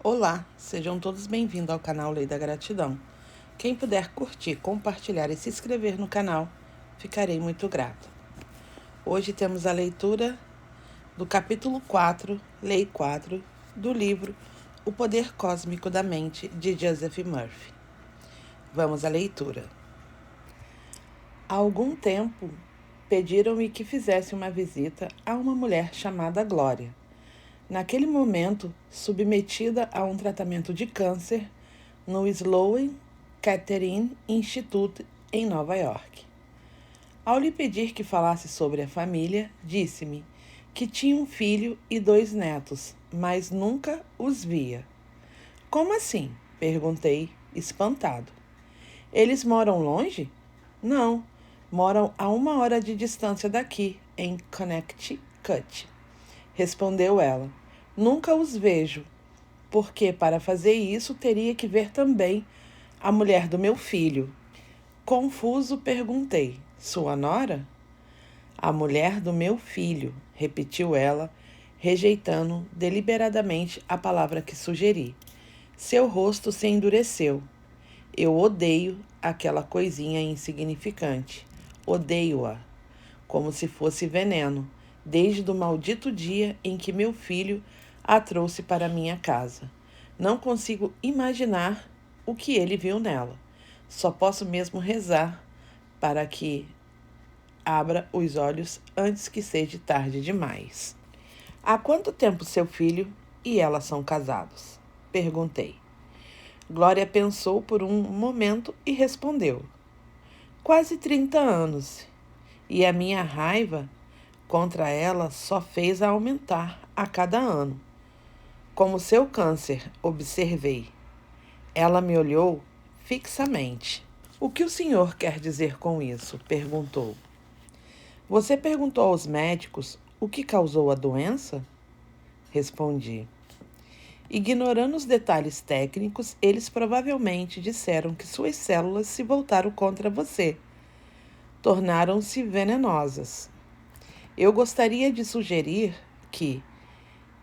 Olá, sejam todos bem-vindos ao canal Lei da Gratidão. Quem puder curtir, compartilhar e se inscrever no canal, ficarei muito grato. Hoje temos a leitura do capítulo 4, Lei 4, do livro O Poder Cósmico da Mente, de Joseph Murphy. Vamos à leitura. Há algum tempo, pediram-me que fizesse uma visita a uma mulher chamada Glória. Naquele momento, submetida a um tratamento de câncer no Sloan Kettering Institute, em Nova York. Ao lhe pedir que falasse sobre a família, disse-me que tinha um filho e 2 netos, mas nunca os via. Como assim? Perguntei, espantado. Eles moram longe? Não, moram a 1 hora de distância daqui, em Connecticut, respondeu ela. Nunca os vejo, porque para fazer isso teria que ver também a mulher do meu filho. Confuso, perguntei: sua nora? A mulher do meu filho, repetiu ela, rejeitando deliberadamente a palavra que sugeri. Seu rosto se endureceu. Eu odeio aquela coisinha insignificante. Odeio-a, como se fosse veneno, desde o maldito dia em que meu filho a trouxe para minha casa. Não consigo imaginar o que ele viu nela. Só posso mesmo rezar para que abra os olhos antes que seja tarde demais. Há quanto tempo seu filho e ela são casados? Perguntei. Glória pensou por um momento e respondeu. Quase 30 anos. E a minha raiva contra ela só fez a aumentar a cada ano. Como seu câncer, observei. Ela me olhou fixamente. O que o senhor quer dizer com isso? Perguntou. Você perguntou aos médicos o que causou a doença? Respondi. Ignorando os detalhes técnicos, eles provavelmente disseram que suas células se voltaram contra você. Tornaram-se venenosas. Eu gostaria de sugerir que,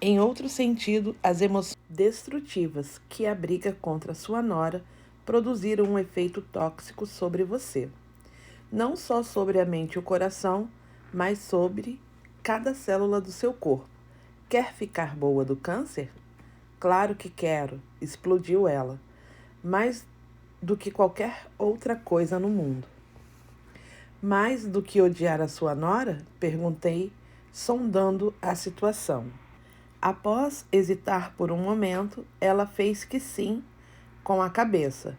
em outro sentido, as emoções destrutivas que abriga contra sua nora produziram um efeito tóxico sobre você. Não só sobre a mente e o coração, mas sobre cada célula do seu corpo. Quer ficar boa do câncer? Claro que quero, explodiu ela. Mais do que qualquer outra coisa no mundo. Mais do que odiar a sua nora? Perguntei, sondando a situação. Após hesitar por um momento, ela fez que sim com a cabeça.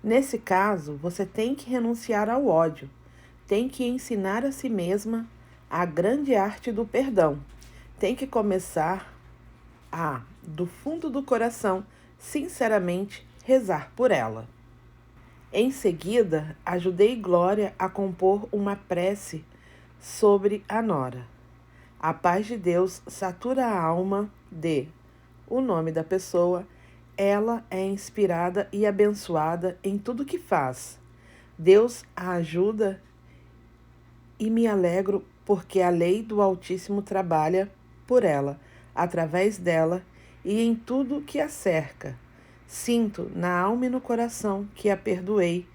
Nesse caso, você tem que renunciar ao ódio. Tem que ensinar a si mesma a grande arte do perdão. Tem que começar a, do fundo do coração, sinceramente, rezar por ela. Em seguida, ajudei Glória a compor uma prece sobre a nora. A paz de Deus satura a alma de, o nome da pessoa, ela é inspirada e abençoada em tudo que faz. Deus a ajuda e me alegro porque a lei do Altíssimo trabalha por ela, através dela e em tudo que a cerca. Sinto na alma e no coração que a perdoei.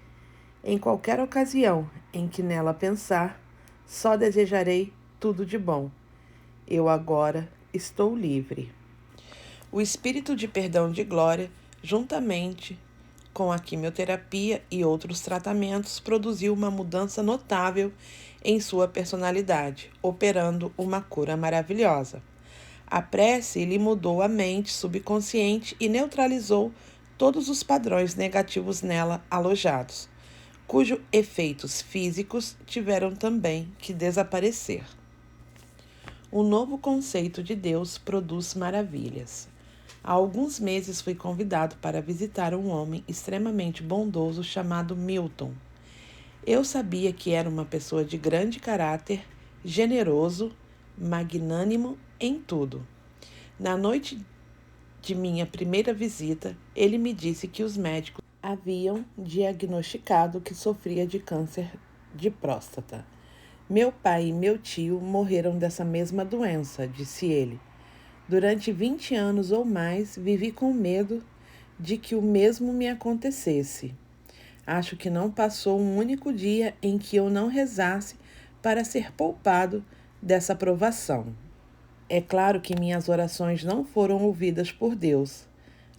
Em qualquer ocasião em que nela pensar, só desejarei tudo de bom. Eu agora estou livre. O espírito de perdão de Glória, juntamente com a quimioterapia e outros tratamentos, produziu uma mudança notável em sua personalidade, operando uma cura maravilhosa. A prece lhe mudou a mente subconsciente e neutralizou todos os padrões negativos nela alojados, cujos efeitos físicos tiveram também que desaparecer. O novo conceito de Deus produz maravilhas. Há alguns meses fui convidado para visitar um homem extremamente bondoso chamado Milton. Eu sabia que era uma pessoa de grande caráter, generoso, magnânimo em tudo. Na noite de minha primeira visita, ele me disse que os médicos haviam diagnosticado que sofria de câncer de próstata. Meu pai e meu tio morreram dessa mesma doença, disse ele. Durante 20 anos ou mais, vivi com medo de que o mesmo me acontecesse. Acho que não passou um único dia em que eu não rezasse para ser poupado dessa provação. É claro que minhas orações não foram ouvidas por Deus.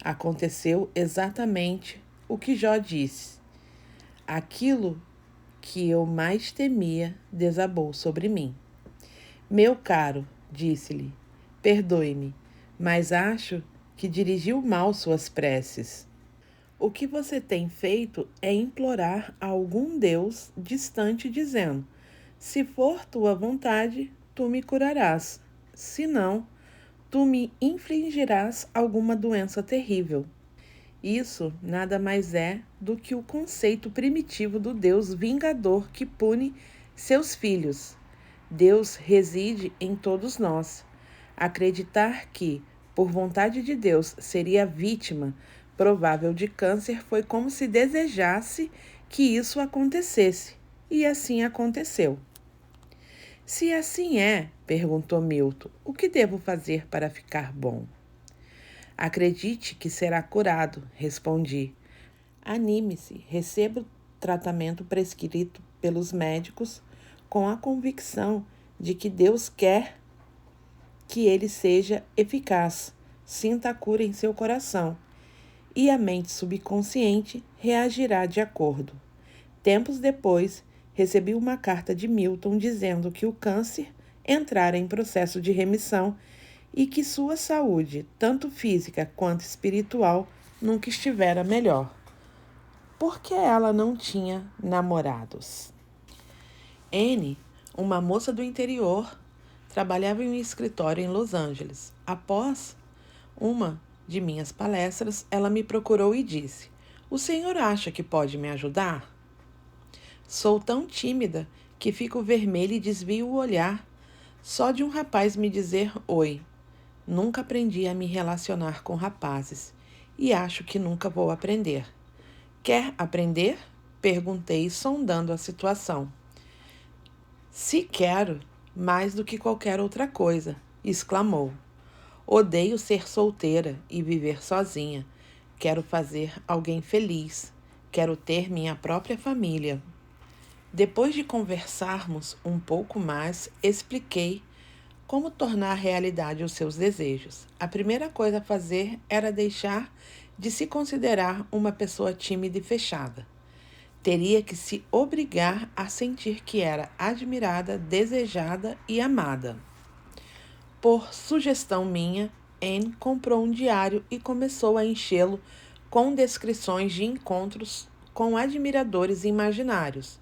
Aconteceu exatamente o que Jó disse. Aquilo que eu mais temia desabou sobre mim. Meu caro, disse-lhe, perdoe-me, mas acho que dirigiu mal suas preces. O que você tem feito é implorar a algum Deus distante, dizendo: se for tua vontade, tu me curarás. Se não, tu me infligirás alguma doença terrível. Isso nada mais é do que o conceito primitivo do Deus vingador que pune seus filhos. Deus reside em todos nós. Acreditar que, por vontade de Deus, seria vítima provável de câncer foi como se desejasse que isso acontecesse. E assim aconteceu. Se assim é, perguntou Milton, o que devo fazer para ficar bom? Acredite que será curado, respondi. Anime-se, receba o tratamento prescrito pelos médicos com a convicção de que Deus quer que ele seja eficaz. Sinta a cura em seu coração e a mente subconsciente reagirá de acordo. Tempos depois, recebi uma carta de Milton dizendo que o câncer entrara em processo de remissão e que sua saúde, tanto física quanto espiritual, nunca estivera melhor. Por que ela não tinha namorados? Anne, uma moça do interior, trabalhava em um escritório em Los Angeles. Após uma de minhas palestras, ela me procurou e disse: o senhor acha que pode me ajudar? Sou tão tímida que fico vermelha e desvio o olhar só de um rapaz me dizer oi. Nunca aprendi a me relacionar com rapazes e acho que nunca vou aprender. Quer aprender? Perguntei, sondando a situação. Se quero, mais do que qualquer outra coisa, exclamou. Odeio ser solteira e viver sozinha. Quero fazer alguém feliz. Quero ter minha própria família. Depois de conversarmos um pouco mais, expliquei como tornar realidade os seus desejos. A primeira coisa a fazer era deixar de se considerar uma pessoa tímida e fechada. Teria que se obrigar a sentir que era admirada, desejada e amada. Por sugestão minha, Anne comprou um diário e começou a enchê-lo com descrições de encontros com admiradores imaginários.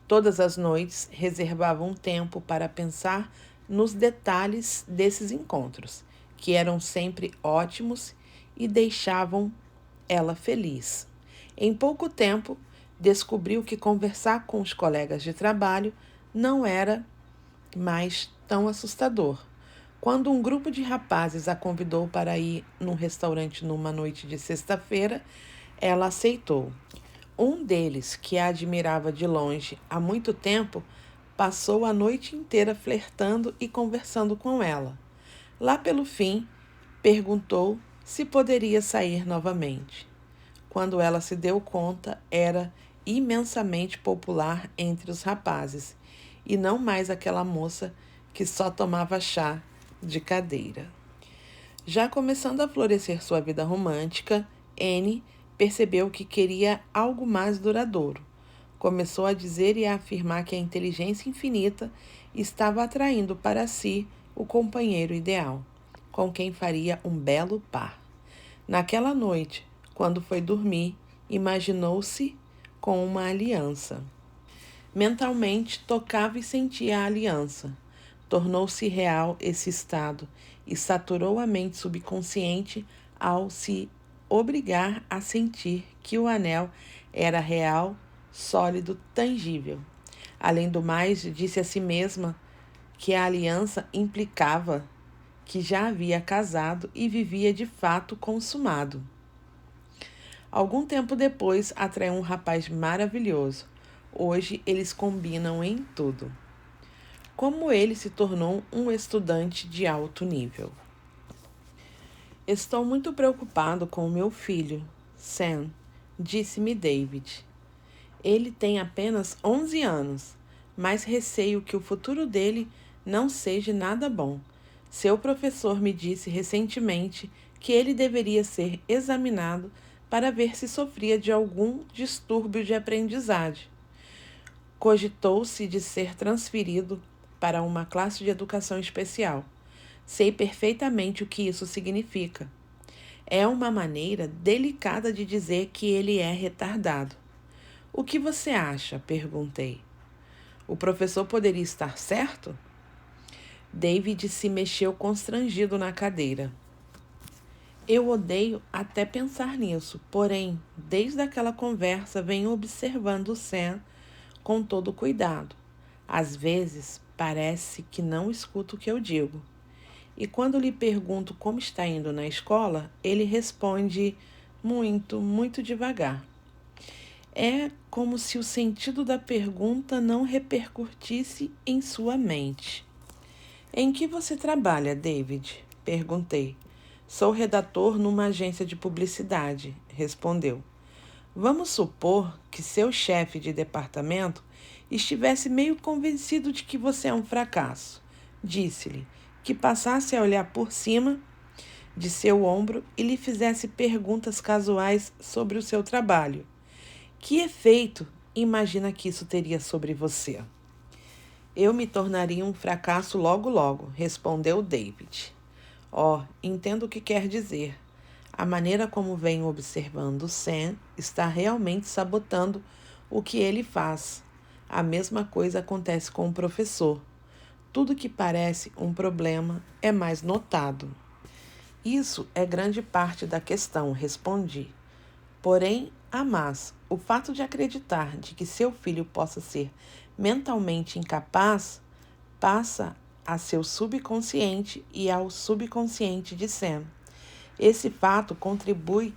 Todas as noites reservava um tempo para pensar nos detalhes desses encontros, que eram sempre ótimos e deixavam ela feliz. Em pouco tempo, descobriu que conversar com os colegas de trabalho não era mais tão assustador. Quando um grupo de rapazes a convidou para ir num restaurante numa noite de sexta-feira, ela aceitou. Um deles, que a admirava de longe há muito tempo, passou a noite inteira flertando e conversando com ela. Lá pelo fim, perguntou se poderia sair novamente. Quando ela se deu conta, era imensamente popular entre os rapazes, e não mais aquela moça que só tomava chá de cadeira. Já começando a florescer sua vida romântica, Anne percebeu que queria algo mais duradouro. Começou a dizer e a afirmar que a inteligência infinita estava atraindo para si o companheiro ideal, com quem faria um belo par. Naquela noite, quando foi dormir, imaginou-se com uma aliança. Mentalmente, tocava e sentia a aliança. Tornou-se real esse estado e saturou a mente subconsciente ao se obrigar a sentir que o anel era real, sólido, tangível. Além do mais, disse a si mesma que a aliança implicava que já havia casado e vivia de fato consumado. Algum tempo depois, atraiu um rapaz maravilhoso. Hoje, eles combinam em tudo. Como ele se tornou um estudante de alto nível. Estou muito preocupado com o meu filho, Sam, disse-me David. Ele tem apenas 11 anos, mas receio que o futuro dele não seja nada bom. Seu professor me disse recentemente que ele deveria ser examinado para ver se sofria de algum distúrbio de aprendizagem. Cogitou-se de ser transferido para uma classe de educação especial. Sei perfeitamente o que isso significa. É uma maneira delicada de dizer que ele é retardado. O que você acha? Perguntei. O professor poderia estar certo? David se mexeu constrangido na cadeira. Eu odeio até pensar nisso, porém, desde aquela conversa venho observando Sam com todo cuidado. Às vezes, parece que não escuta o que eu digo. E quando lhe pergunto como está indo na escola, ele responde muito devagar. É como se o sentido da pergunta não repercutisse em sua mente. Em que você trabalha, David? Perguntei. Sou redator numa agência de publicidade, respondeu. Vamos supor que seu chefe de departamento estivesse meio convencido de que você é um fracasso. Disse-lhe que passasse a olhar por cima de seu ombro e lhe fizesse perguntas casuais sobre o seu trabalho. Que efeito imagina que isso teria sobre você? Eu me tornaria um fracasso logo, respondeu David. Entendo o que quer dizer. A maneira como venho observando Sam está realmente sabotando o que ele faz. A mesma coisa acontece com o professor. Tudo que parece um problema é mais notado. Isso é grande parte da questão, respondi. Porém, o fato de acreditar de que seu filho possa ser mentalmente incapaz passa a seu subconsciente e ao subconsciente de Sam. Esse fato contribui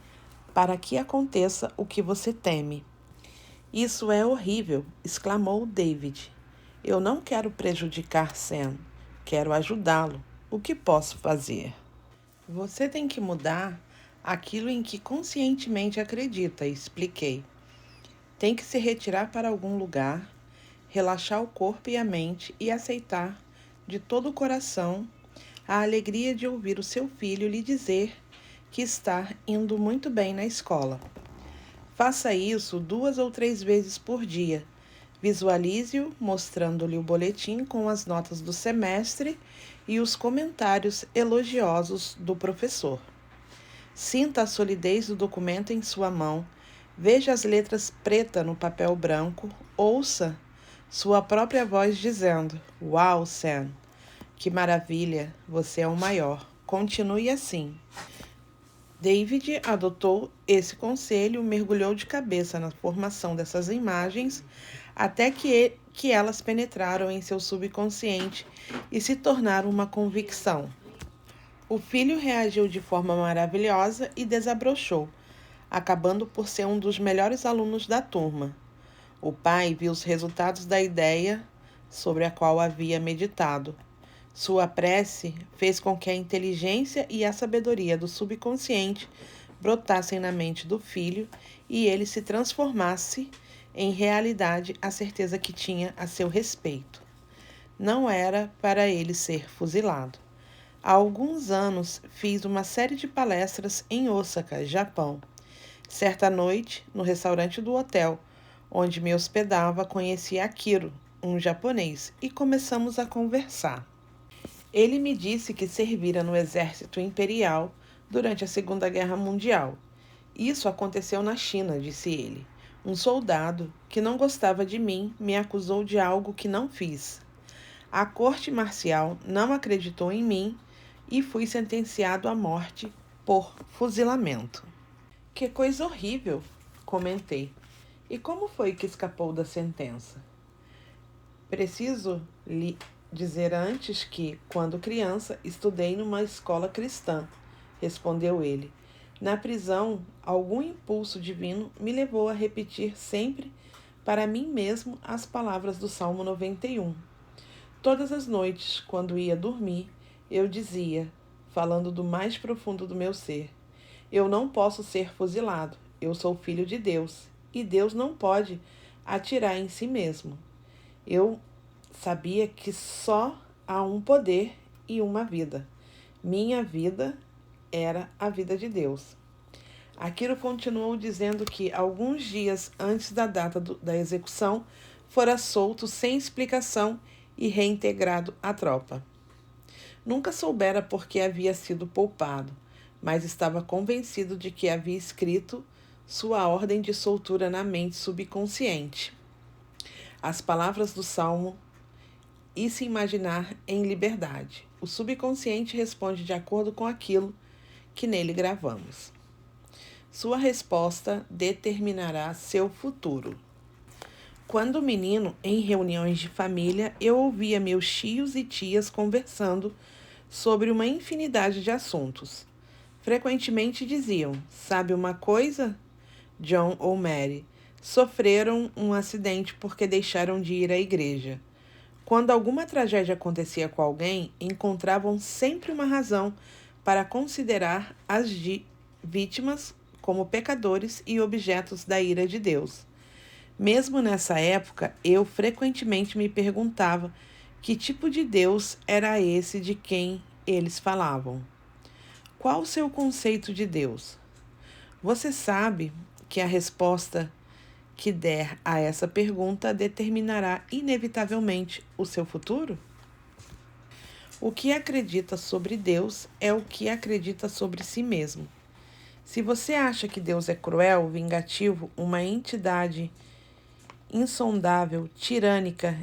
para que aconteça o que você teme. Isso é horrível, exclamou David. Eu não quero prejudicar Sam, quero ajudá-lo. O que posso fazer? Você tem que mudar aquilo em que conscientemente acredita, expliquei. Tem que se retirar para algum lugar, relaxar o corpo e a mente e aceitar de todo o coração a alegria de ouvir o seu filho lhe dizer que está indo muito bem na escola. Faça isso 2 ou 3 vezes por dia. Visualize-o mostrando-lhe o boletim com as notas do semestre e os comentários elogiosos do professor. Sinta a solidez do documento em sua mão, veja as letras pretas no papel branco, ouça sua própria voz dizendo: Uau, Sam, que maravilha, você é o maior. Continue assim. David adotou esse conselho e mergulhou de cabeça na formação dessas imagens até que elas penetraram em seu subconsciente e se tornaram uma convicção. O filho reagiu de forma maravilhosa e desabrochou, acabando por ser um dos melhores alunos da turma. O pai viu os resultados da ideia sobre a qual havia meditado. Sua prece fez com que a inteligência e a sabedoria do subconsciente brotassem na mente do filho e ele se transformasse em realidade a certeza que tinha a seu respeito. Não era para ele ser fuzilado. Há alguns anos fiz uma série de palestras em Osaka, Japão. Certa noite, no restaurante do hotel, onde me hospedava, conheci Akiro, um japonês, e começamos a conversar. Ele me disse que servira no exército imperial durante a Segunda Guerra Mundial. Isso aconteceu na China, disse ele. Um soldado que não gostava de mim me acusou de algo que não fiz. A corte marcial não acreditou em mim e fui sentenciado à morte por fuzilamento. Que coisa horrível, comentei. E como foi que escapou da sentença? Preciso lhe dizer antes que, quando criança, estudei numa escola cristã, respondeu ele. Na prisão, algum impulso divino me levou a repetir sempre para mim mesmo as palavras do Salmo 91. Todas as noites, quando ia dormir, eu dizia: falando do mais profundo do meu ser. Eu não posso ser fuzilado. Eu sou filho de Deus. E Deus não pode atirar em si mesmo. Eu sabia que só há um poder e uma vida. Minha vida era a vida de Deus. Aquilo continuou dizendo que, alguns dias antes da data da execução, fora solto sem explicação e reintegrado à tropa. Nunca soubera por que havia sido poupado, mas estava convencido de que havia escrito sua ordem de soltura na mente subconsciente. As palavras do Salmo e se imaginar em liberdade. O subconsciente responde de acordo com aquilo que nele gravamos. Sua resposta determinará seu futuro. Quando menino, em reuniões de família, eu ouvia meus tios e tias conversando sobre uma infinidade de assuntos. Frequentemente diziam: "Sabe uma coisa? John ou Mary sofreram um acidente porque deixaram de ir à igreja." Quando alguma tragédia acontecia com alguém, encontravam sempre uma razão para considerar as vítimas como pecadores e objetos da ira de Deus. Mesmo nessa época, eu frequentemente me perguntava que tipo de Deus era esse de quem eles falavam. Qual o seu conceito de Deus? Você sabe que a resposta que der a essa pergunta determinará inevitavelmente o seu futuro? O que acredita sobre Deus é o que acredita sobre si mesmo. Se você acha que Deus é cruel, vingativo, uma entidade insondável, tirânica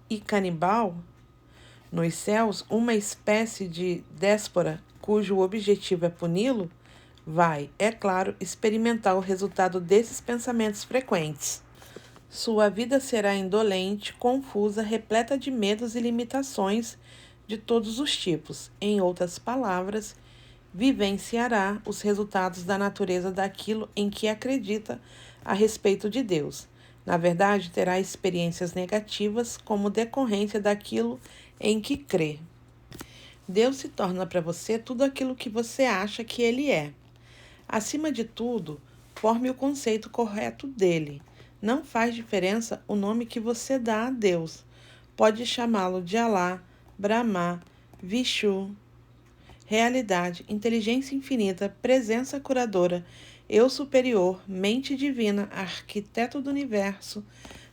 e canibal, nos céus, uma espécie de déspota cujo objetivo é puni-lo, vai, é claro, experimentar o resultado desses pensamentos frequentes. Sua vida será indolente, confusa, repleta de medos e limitações de todos os tipos. Em outras palavras, vivenciará os resultados da natureza daquilo em que acredita a respeito de Deus. Na verdade, terá experiências negativas como decorrência daquilo em que crê. Deus se torna para você tudo aquilo que você acha que Ele é. Acima de tudo, forme o conceito correto dele. Não faz diferença o nome que você dá a Deus. Pode chamá-lo de Alá, Brahma, Vishnu, realidade, inteligência infinita, presença curadora, eu superior, mente divina, arquiteto do universo,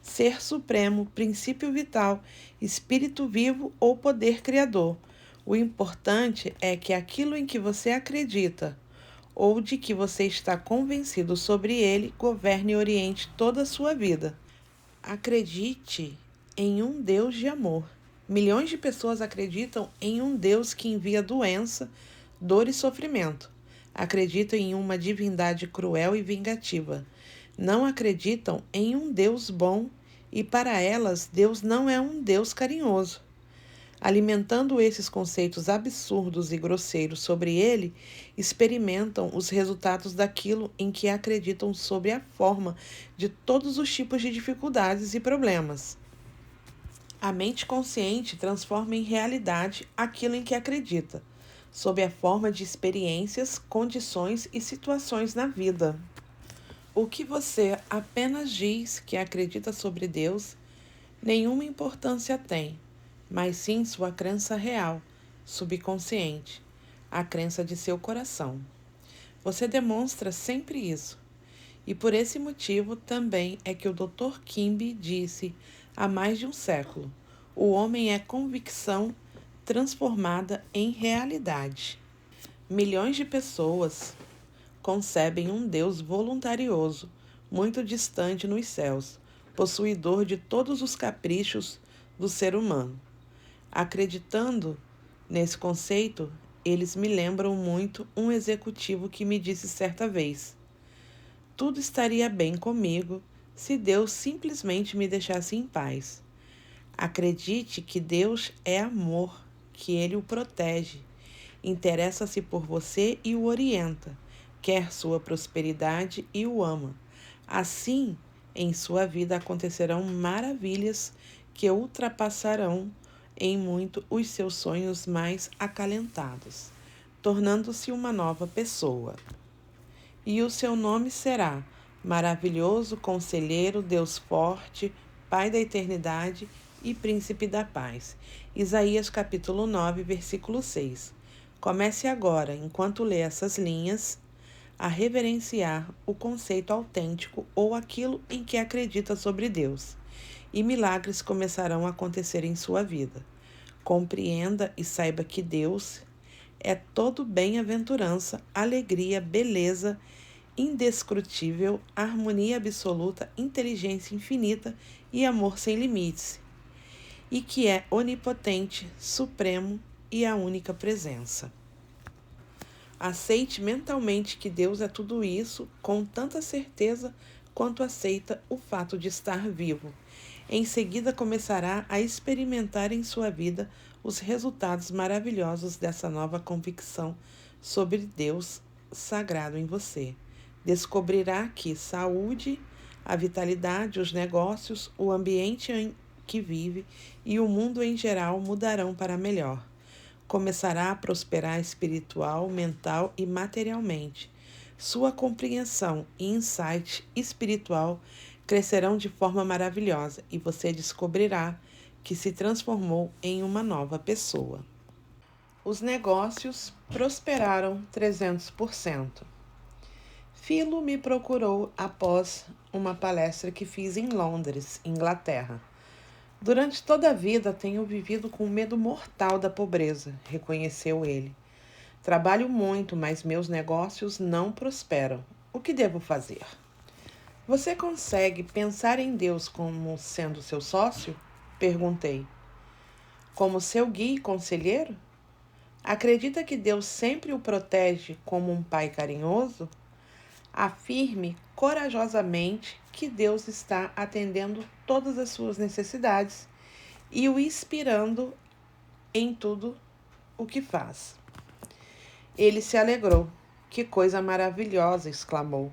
ser supremo, princípio vital, espírito vivo ou poder criador. O importante é que aquilo em que você acredita ou de que você está convencido sobre ele governe e oriente toda a sua vida. Acredite em um Deus de amor. Milhões de pessoas acreditam em um Deus que envia doença, dor e sofrimento. Acreditam em uma divindade cruel e vingativa. Não acreditam em um Deus bom e, para elas, Deus não é um Deus carinhoso. Alimentando esses conceitos absurdos e grosseiros sobre ele, experimentam os resultados daquilo em que acreditam sob a forma de todos os tipos de dificuldades e problemas. A mente consciente transforma em realidade aquilo em que acredita, sob a forma de experiências, condições e situações na vida. O que você apenas diz que acredita sobre Deus, nenhuma importância tem, mas sim sua crença real, subconsciente, a crença de seu coração. Você demonstra sempre isso. E por esse motivo também é que o Dr. Kimby disse há mais de um século: o homem é convicção transformada em realidade. Milhões de pessoas concebem um Deus voluntarioso, muito distante nos céus, possuidor de todos os caprichos do ser humano. Acreditando nesse conceito, eles me lembram muito um executivo que me disse certa vez: tudo estaria bem comigo se Deus simplesmente me deixasse em paz. Acredite que Deus é amor, que Ele o protege, interessa-se por você e o orienta, quer sua prosperidade e o ama. Assim, em sua vida acontecerão maravilhas que ultrapassarão em muito os seus sonhos mais acalentados. tornando-se uma nova pessoa. E o seu nome será Maravilhoso Conselheiro, Deus Forte, Pai da Eternidade e Príncipe da Paz. Isaías capítulo 9, versículo 6. Comece agora, enquanto lê essas linhas, a reverenciar o conceito autêntico ou aquilo em que acredita sobre Deus, e milagres começarão a acontecer em sua vida. Compreenda e saiba que Deus é todo bem-aventurança, alegria, beleza, indescrutível, harmonia absoluta, inteligência infinita e amor sem limites, e que é onipotente, supremo e a única presença. Aceite mentalmente que Deus é tudo isso com tanta certeza quanto aceita o fato de estar vivo. Em seguida, começará a experimentar em sua vida os resultados maravilhosos dessa nova convicção sobre Deus sagrado em você. Descobrirá que saúde, a vitalidade, os negócios, o ambiente em que vive e o mundo em geral mudarão para melhor. Começará a prosperar espiritual, mental e materialmente. Sua compreensão e insight espiritual crescerão de forma maravilhosa e você descobrirá que se transformou em uma nova pessoa. Os negócios prosperaram 300%. Philo me procurou após uma palestra que fiz em Londres, Inglaterra. Durante toda a vida tenho vivido com medo mortal da pobreza, reconheceu ele. Trabalho muito, mas meus negócios não prosperam. O que devo fazer? Você consegue pensar em Deus como sendo seu sócio? Perguntei. Como seu guia e conselheiro? Acredita que Deus sempre o protege como um pai carinhoso? Afirme corajosamente que Deus está atendendo todas as suas necessidades e o inspirando em tudo o que faz. Ele se alegrou. Que coisa maravilhosa! Exclamou.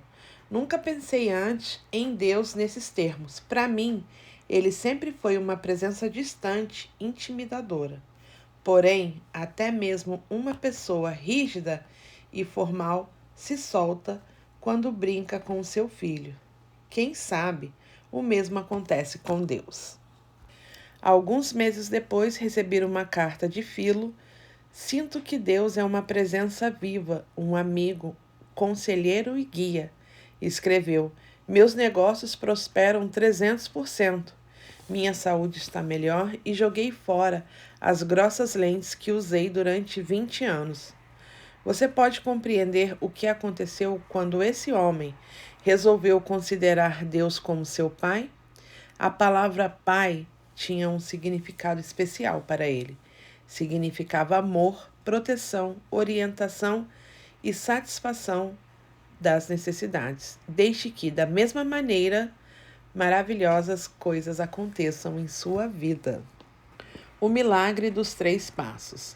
Nunca pensei antes em Deus nesses termos. Para mim, ele sempre foi uma presença distante, intimidadora. Porém, até mesmo uma pessoa rígida e formal se solta quando brinca com seu filho. Quem sabe, o mesmo acontece com Deus. Alguns meses depois, recebi uma carta de Philo. Sinto que Deus é uma presença viva, um amigo, conselheiro e guia. Escreveu: meus negócios prosperam 300%. Minha saúde está melhor e joguei fora as grossas lentes que usei durante 20 anos. Você pode compreender o que aconteceu quando esse homem resolveu considerar Deus como seu pai? A palavra pai tinha um significado especial para ele. Significava amor, proteção, orientação e satisfação das necessidades. Deixe que, da mesma maneira, maravilhosas coisas aconteçam em sua vida. O milagre dos 3 passos.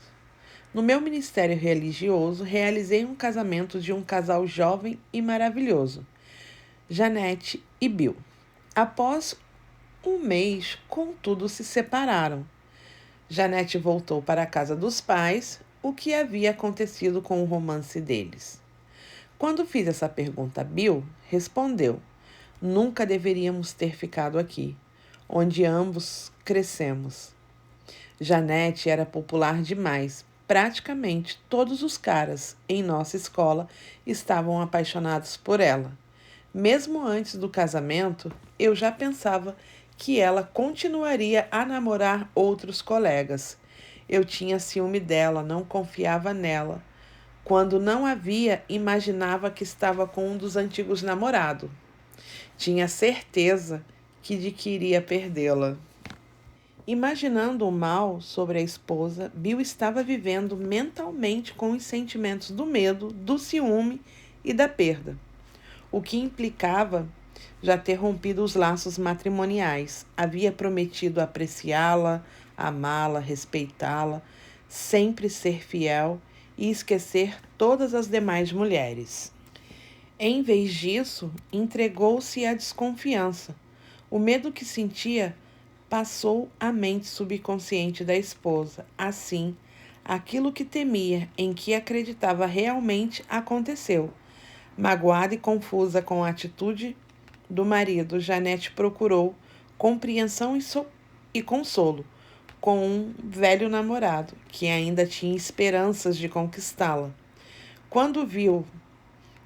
No meu ministério religioso, realizei um casamento de um casal jovem e maravilhoso, Janete e Bill. Após um mês, contudo, se separaram. Janete voltou para a casa dos pais. O que havia acontecido com o romance deles? Quando fiz essa pergunta a Bill, respondeu: nunca deveríamos ter ficado aqui, onde ambos crescemos. Janete era popular demais. Praticamente todos os caras em nossa escola estavam apaixonados por ela. Mesmo antes do casamento, eu já pensava que ela continuaria a namorar outros colegas. Eu tinha ciúme dela, não confiava nela. Quando não havia, imaginava que estava com um dos antigos namorados. Tinha certeza de que iria perdê-la. Imaginando o mal sobre a esposa, Bill estava vivendo mentalmente com os sentimentos do medo, do ciúme e da perda, o que implicava já ter rompido os laços matrimoniais. Havia prometido apreciá-la, amá-la, respeitá-la, sempre ser fiel e esquecer todas as demais mulheres. Em vez disso, entregou-se à desconfiança. O medo que sentia passou à mente subconsciente da esposa. Assim, Aquilo que temia, em que acreditava realmente, aconteceu. Magoada e confusa com a atitude do marido, Janete procurou compreensão e consolo com um velho namorado, que ainda tinha esperanças de conquistá-la. Quando viu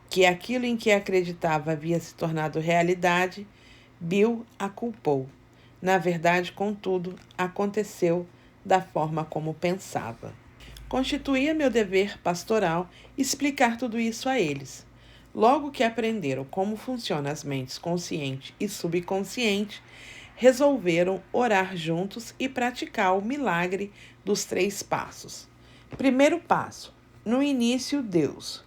que aquilo em que acreditava havia se tornado realidade, Bill a culpou. Na verdade, contudo, aconteceu da forma como pensava. Constituía meu dever pastoral explicar tudo isso a eles. Logo que aprenderam como funcionam as mentes consciente e subconsciente, resolveram orar juntos e praticar o milagre dos 3 passos. Primeiro passo: no início, Deus.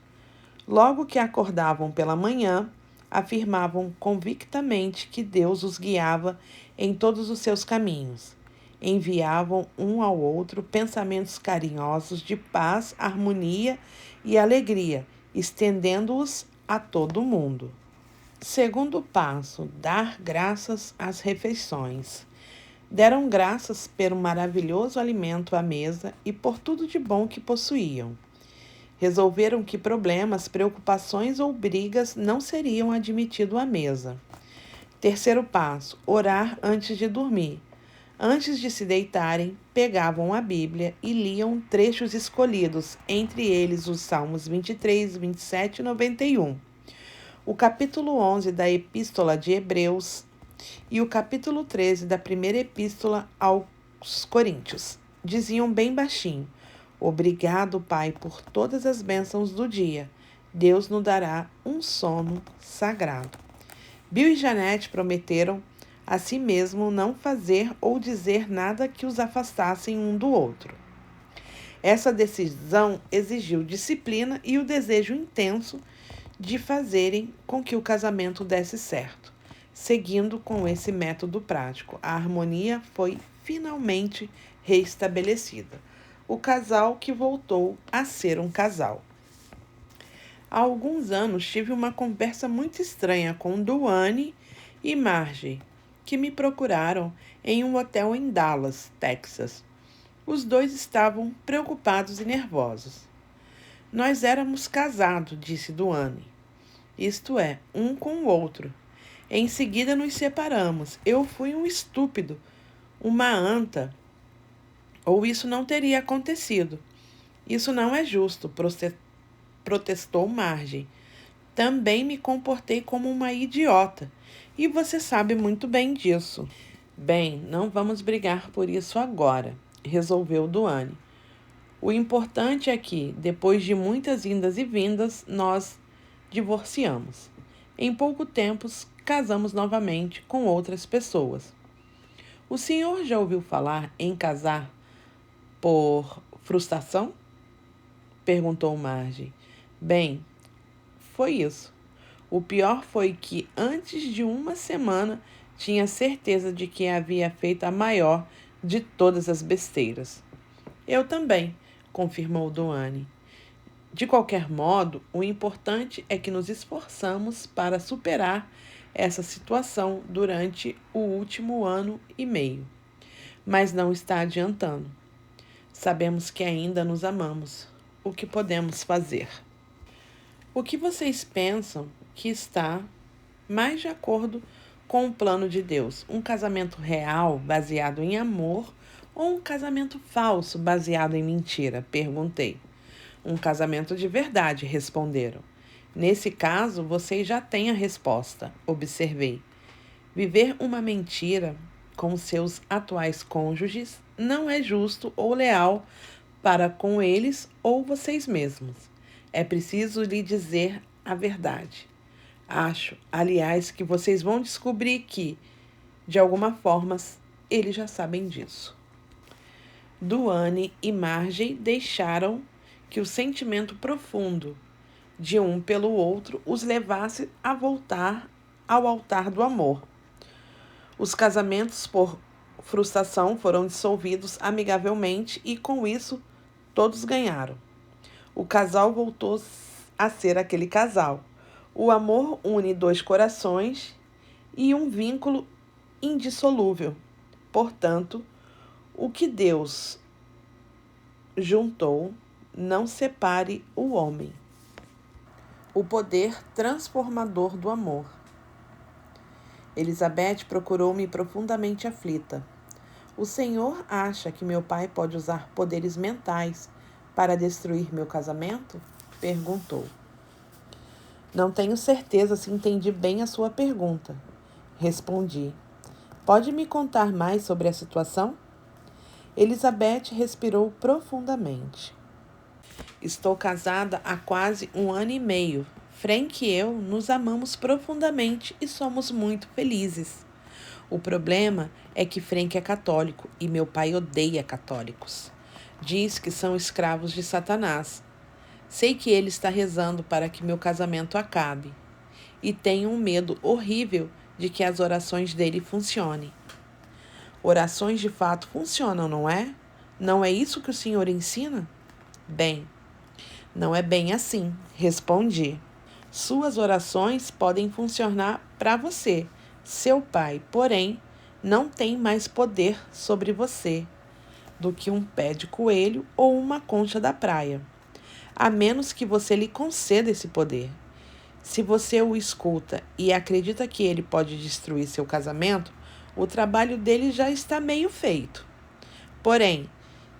Logo que acordavam pela manhã, afirmavam convictamente que Deus os guiava em todos os seus caminhos. Enviavam um ao outro pensamentos carinhosos de paz, harmonia e alegria, estendendo-os a todo mundo. Segundo passo: dar graças às refeições. Deram graças pelo maravilhoso alimento à mesa e por tudo de bom que possuíam. Resolveram que problemas, preocupações ou brigas não seriam admitidos à mesa. Terceiro passo: orar antes de dormir. Antes de se deitarem, pegavam a Bíblia e liam trechos escolhidos, entre eles os Salmos 23, 27 e 91, o capítulo 11 da Epístola de Hebreus e o capítulo 13 da primeira Epístola aos Coríntios. Diziam bem baixinho: obrigado, Pai, por todas as bênçãos do dia. Deus nos dará um sono sagrado. Bill e Janete prometeram a si mesmo não fazer ou dizer nada que os afastassem um do outro. Essa decisão exigiu disciplina e o desejo intenso de fazerem com que o casamento desse certo. Seguindo com esse método prático, a harmonia foi finalmente reestabelecida. O casal que voltou a ser um casal. Há alguns anos tive uma conversa muito estranha com Duane e Margie, que me procuraram em um hotel em Dallas, Texas. Os dois estavam preocupados e nervosos. Nós éramos casados, disse Duane. Isto é, um com o outro. Em seguida nos separamos. Eu fui um estúpido, uma anta, ou isso não teria acontecido. Isso não é justo, protestou Margie. Também me comportei como uma idiota, e você sabe muito bem disso. Bem, não vamos brigar por isso agora, resolveu Duane. O importante é que, depois de muitas indas e vindas, nós divorciamos. Em pouco tempo, casamos novamente com outras pessoas. O senhor já ouviu falar em casar por frustração? Perguntou Margie. Bem, foi isso. O pior foi que, antes de uma semana, tinha certeza de que havia feito a maior de todas as besteiras. Eu também, confirmou Duane. De qualquer modo, o importante é que nos esforçamos para superar essa situação durante o último ano e meio. Mas não está adiantando. Sabemos que ainda nos amamos. O que podemos fazer? O que vocês pensam que está mais de acordo com o plano de Deus? Um casamento real, baseado em amor, ou um casamento falso, baseado em mentira? Perguntei. Um casamento de verdade, responderam. Nesse caso, vocês já têm a resposta, observei. Viver uma mentira com seus atuais cônjuges não é justo ou leal para com eles ou vocês mesmos. É preciso lhe dizer a verdade. Acho, aliás, que vocês vão descobrir que, de alguma forma, eles já sabem disso. Duane e Margie deixaram que o sentimento profundo de um pelo outro os levasse a voltar ao altar do amor. Os casamentos por frustração foram dissolvidos amigavelmente e, com isso, todos ganharam. O casal voltou a ser aquele casal. O amor une 2 corações e um vínculo indissolúvel. Portanto, o que Deus juntou, não separe o homem. O poder transformador do amor. Elizabeth procurou-me profundamente aflita. O senhor acha que meu pai pode usar poderes mentais para destruir meu casamento? Perguntou. Não tenho certeza se entendi bem a sua pergunta. Respondi. Pode me contar mais sobre a situação? Elizabeth respirou profundamente. Estou casada há quase 1 ano e meio. Frank e eu nos amamos profundamente e somos muito felizes. O problema é que Frank é católico e meu pai odeia católicos. Diz que são escravos de Satanás. Sei que ele está rezando para que meu casamento acabe. E tenho um medo horrível de que as orações dele funcionem. Orações de fato funcionam, não é? Não é isso que o senhor ensina? Bem, não é bem assim, respondi. Suas orações podem funcionar para você. Seu pai, porém, não tem mais poder sobre você do que um pé de coelho ou uma concha da praia, a menos que você lhe conceda esse poder. Se você o escuta e acredita que ele pode destruir seu casamento, o trabalho dele já está meio feito. Porém,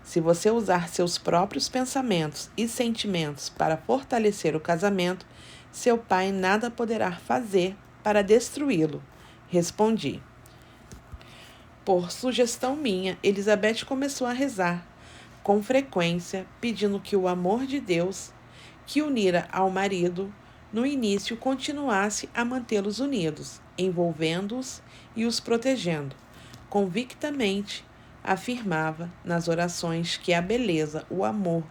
se você usar seus próprios pensamentos e sentimentos para fortalecer o casamento, seu pai nada poderá fazer para destruí-lo. Respondi. Por sugestão minha, Elizabeth começou a rezar, com frequência, pedindo que o amor de Deus, que unira ao marido, no início continuasse a mantê-los unidos, envolvendo-os e os protegendo. Convictamente, afirmava nas orações que a beleza, o amor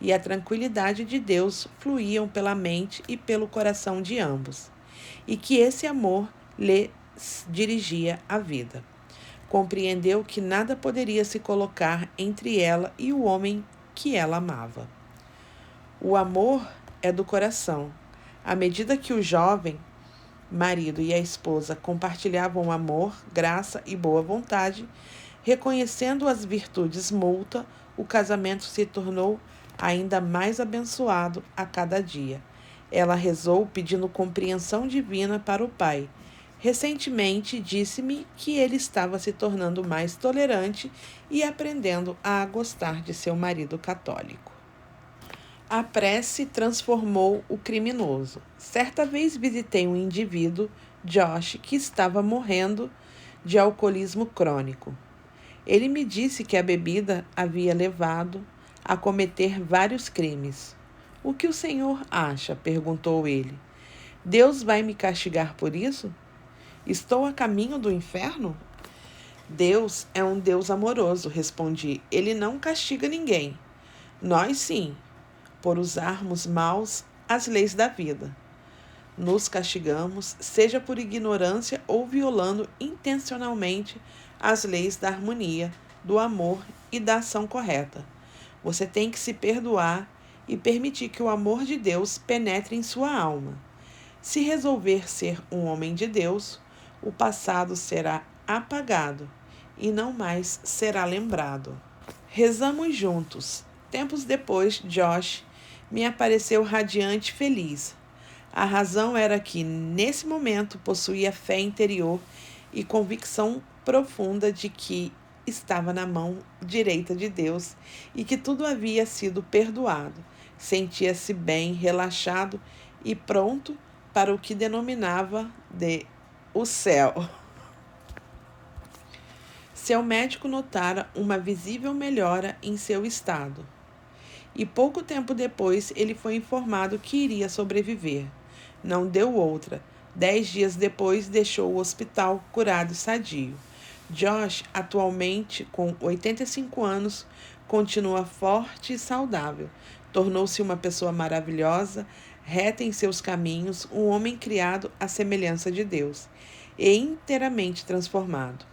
e a tranquilidade de Deus fluíam pela mente e pelo coração de ambos, e que esse amor lhes dirigia a vida. Compreendeu que nada poderia se colocar entre ela e o homem que ela amava. O amor é do coração. À medida que o jovem marido e a esposa compartilhavam amor, graça e boa vontade, reconhecendo as virtudes mútuas, o casamento se tornou ainda mais abençoado a cada dia. Ela rezou pedindo compreensão divina para o pai. Recentemente disse-me que ele estava se tornando mais tolerante e aprendendo a gostar de seu marido católico. A prece transformou o criminoso. Certa vez visitei um indivíduo, Josh, que estava morrendo de alcoolismo crônico. Ele me disse que a bebida havia levado a cometer vários crimes. O que o senhor acha? Perguntou ele. Deus vai me castigar por isso? Estou a caminho do inferno? Deus é um Deus amoroso, respondi. Ele não castiga ninguém. Nós sim, por usarmos maus as leis da vida. Nos castigamos, seja por ignorância ou violando intencionalmente as leis da harmonia, do amor e da ação correta. Você tem que se perdoar e permitir que o amor de Deus penetre em sua alma. Se resolver ser um homem de Deus, o passado será apagado e não mais será lembrado. Rezamos juntos. Tempos depois, Josh me apareceu radiante e feliz. A razão era que, nesse momento, possuía fé interior e convicção profunda de que estava na mão direita de Deus e que tudo havia sido perdoado. Sentia-se bem, relaxado e pronto para o que denominava de o céu. Seu médico notara uma visível melhora em seu estado. E pouco tempo depois ele foi informado que iria sobreviver. Não deu outra. 10 dias depois deixou o hospital curado e sadio. Josh, atualmente com 85 anos, continua forte e saudável. Tornou-se uma pessoa maravilhosa, reta em seus caminhos, um homem criado à semelhança de Deus e inteiramente transformado.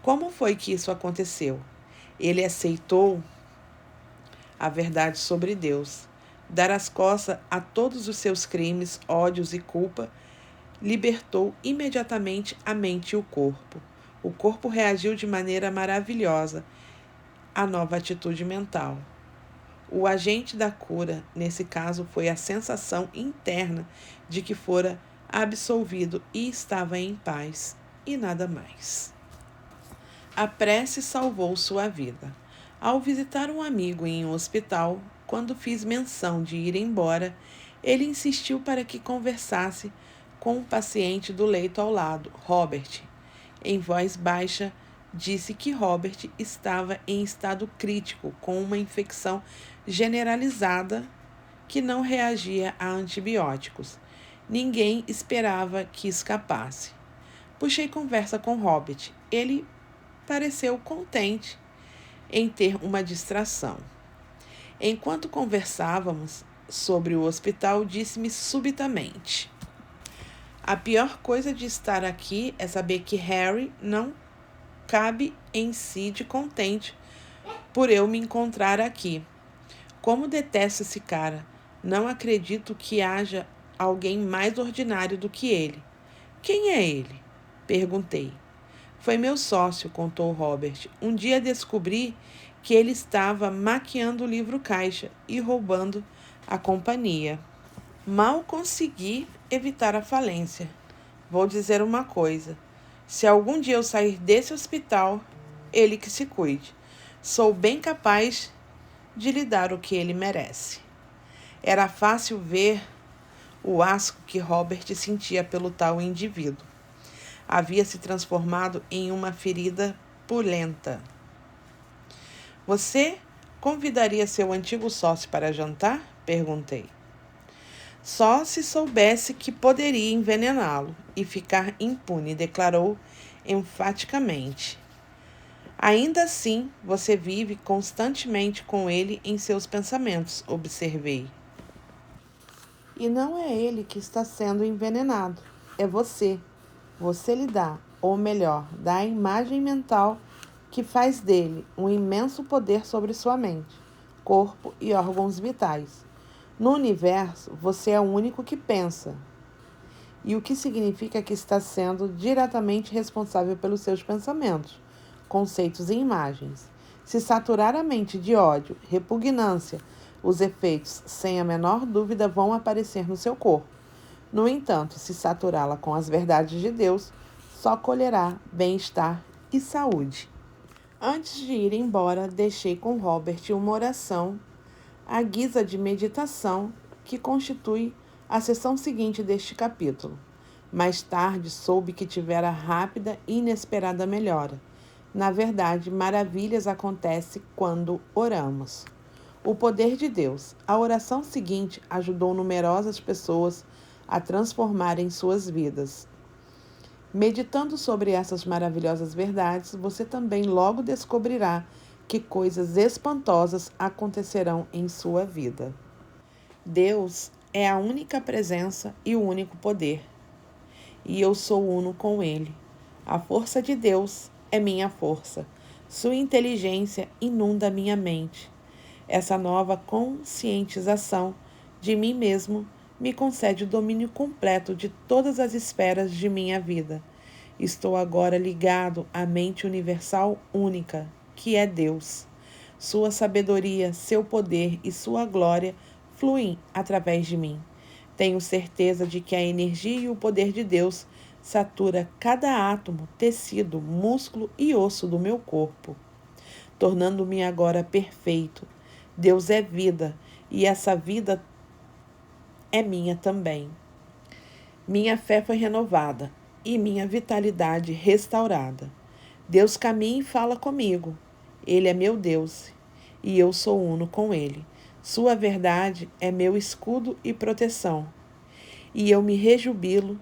Como foi que isso aconteceu? Ele aceitou a verdade sobre Deus, dar as costas a todos os seus crimes, ódios e culpa, libertou imediatamente a mente e o corpo. O corpo reagiu de maneira maravilhosa à nova atitude mental. O agente da cura, nesse caso, foi a sensação interna de que fora absolvido e estava em paz, e nada mais. A prece salvou sua vida. Ao visitar um amigo em um hospital, quando fiz menção de ir embora, ele insistiu para que conversasse com um paciente do leito ao lado, Robert. Em voz baixa, disse que Robert estava em estado crítico com uma infecção generalizada que não reagia a antibióticos. Ninguém esperava que escapasse. Puxei conversa com Robert. Ele pareceu contente em ter uma distração. Enquanto conversávamos sobre o hospital, disse-me subitamente: a pior coisa de estar aqui é saber que Harry não cabe em si de contente por eu me encontrar aqui. Como detesto esse cara. Não acredito que haja alguém mais ordinário do que ele. Quem é ele? Perguntei. Foi meu sócio, contou Robert. Um dia descobri que ele estava maquiando o livro caixa e roubando a companhia. Mal consegui evitar a falência. Vou dizer uma coisa. Se algum dia eu sair desse hospital, ele que se cuide. Sou bem capaz de lhe dar o que ele merece. Era fácil ver o asco que Robert sentia pelo tal indivíduo. Havia se transformado em uma ferida pulenta. Você convidaria seu antigo sócio para jantar? Perguntei. Só se soubesse que poderia envenená-lo e ficar impune, declarou enfaticamente. Ainda assim, você vive constantemente com ele em seus pensamentos, observei. E não é ele que está sendo envenenado, é você. Você lhe dá, ou melhor, dá a imagem mental que faz dele um imenso poder sobre sua mente, corpo e órgãos vitais. No universo, você é o único que pensa, e o que significa que está sendo diretamente responsável pelos seus pensamentos, conceitos e imagens. Se saturar a mente de ódio, repugnância, os efeitos, sem a menor dúvida, vão aparecer no seu corpo. No entanto, se saturá-la com as verdades de Deus, só colherá bem-estar e saúde. Antes de ir embora, deixei com Robert uma oração à guisa de meditação que constitui a seção seguinte deste capítulo. Mais tarde, soube que tivera rápida e inesperada melhora. Na verdade, maravilhas acontecem quando oramos. O poder de Deus. A oração seguinte ajudou numerosas pessoas a transformarem suas vidas. Meditando sobre essas maravilhosas verdades, você também logo descobrirá que coisas espantosas acontecerão em sua vida. Deus é a única presença e o único poder, e eu sou uno com Ele. A força de Deus é minha força. Sua inteligência inunda minha mente. Essa nova conscientização de mim mesmo me concede o domínio completo de todas as esferas de minha vida. Estou agora ligado à mente universal única, que é Deus. Sua sabedoria, seu poder e sua glória fluem através de mim. Tenho certeza de que a energia e o poder de Deus satura cada átomo, tecido, músculo e osso do meu corpo, tornando-me agora perfeito. Deus é vida e essa vida é minha também. Minha fé foi renovada e minha vitalidade restaurada. Deus caminha e fala comigo. Ele é meu Deus e eu sou uno com Ele. Sua verdade é meu escudo e proteção, e eu me rejubilo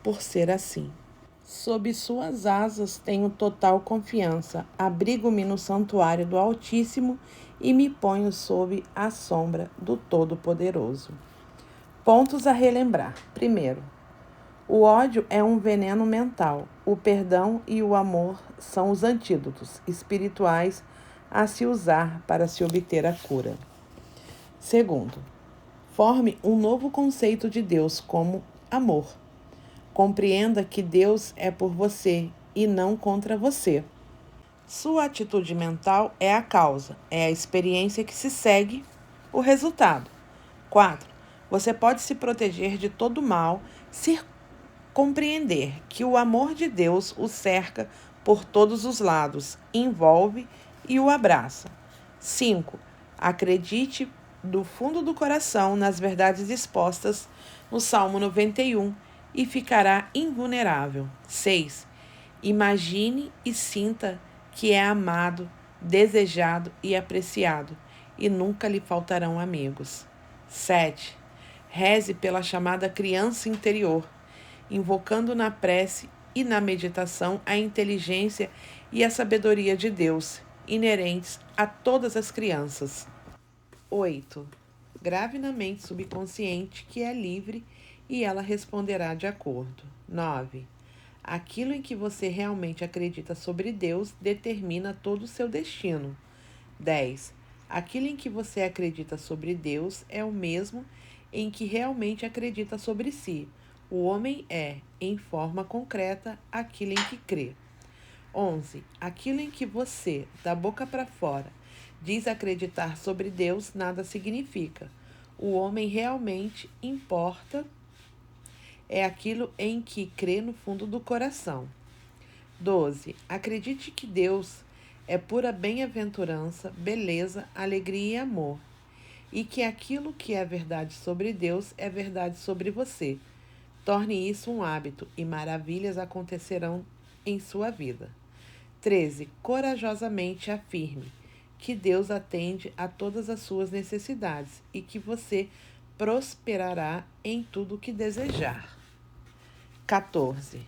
por ser assim. Sob suas asas tenho total confiança. Abrigo-me no santuário do Altíssimo e me ponho sob a sombra do Todo-Poderoso. Pontos a relembrar. Primeiro, o ódio é um veneno mental. O perdão e o amor são os antídotos espirituais a se usar para se obter a cura. Segundo, forme um novo conceito de Deus como amor. Compreenda que Deus é por você e não contra você. Sua atitude mental é a causa, é a experiência que se segue o resultado. 4. Você pode se proteger de todo mal se compreender que o amor de Deus o cerca por todos os lados, envolve e o abraça. 5. Acredite do fundo do coração nas verdades expostas no Salmo 91 e ficará invulnerável. 6. Imagine e sinta que é amado, desejado e apreciado, e nunca lhe faltarão amigos. 7. Reze pela chamada criança interior, invocando na prece e na meditação a inteligência e a sabedoria de Deus, inerentes a todas as crianças. 8. Grave na mente subconsciente que é livre e ela responderá de acordo. 9. Aquilo em que você realmente acredita sobre Deus determina todo o seu destino. 10. Aquilo em que você acredita sobre Deus é o mesmo em que realmente acredita sobre si. O homem é, em forma concreta, aquilo em que crê. 11. Aquilo em que você, da boca para fora, diz acreditar sobre Deus nada significa. O homem realmente importa é aquilo em que crê no fundo do coração. 12. Acredite que Deus é pura bem-aventurança, beleza, alegria e amor, e que aquilo que é verdade sobre Deus é verdade sobre você. Torne isso um hábito e maravilhas acontecerão em sua vida. 13. Corajosamente afirme que Deus atende a todas as suas necessidades e que você prosperará em tudo o que desejar. 14.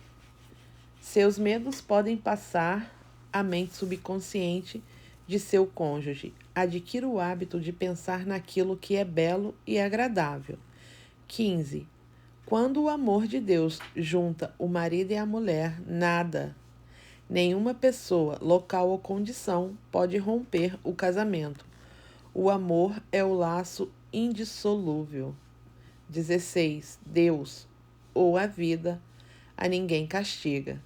Seus medos podem passar à mente subconsciente de seu cônjuge. Adquira o hábito de pensar naquilo que é belo e agradável. 15. Quando o amor de Deus junta o marido e a mulher, nada, nenhuma pessoa, local ou condição pode romper o casamento. O amor é o laço indissolúvel. 16. Deus, ou a vida, a ninguém castiga.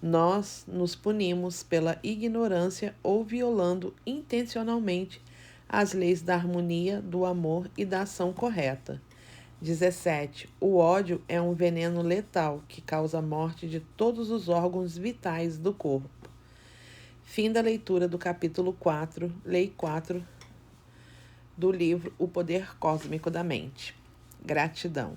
Nós nos punimos pela ignorância ou violando intencionalmente as leis da harmonia, do amor e da ação correta. 17. O ódio é um veneno letal que causa a morte de todos os órgãos vitais do corpo. Fim da leitura do capítulo 4, Lei 4, do livro O Poder Cósmico da Mente. Gratidão.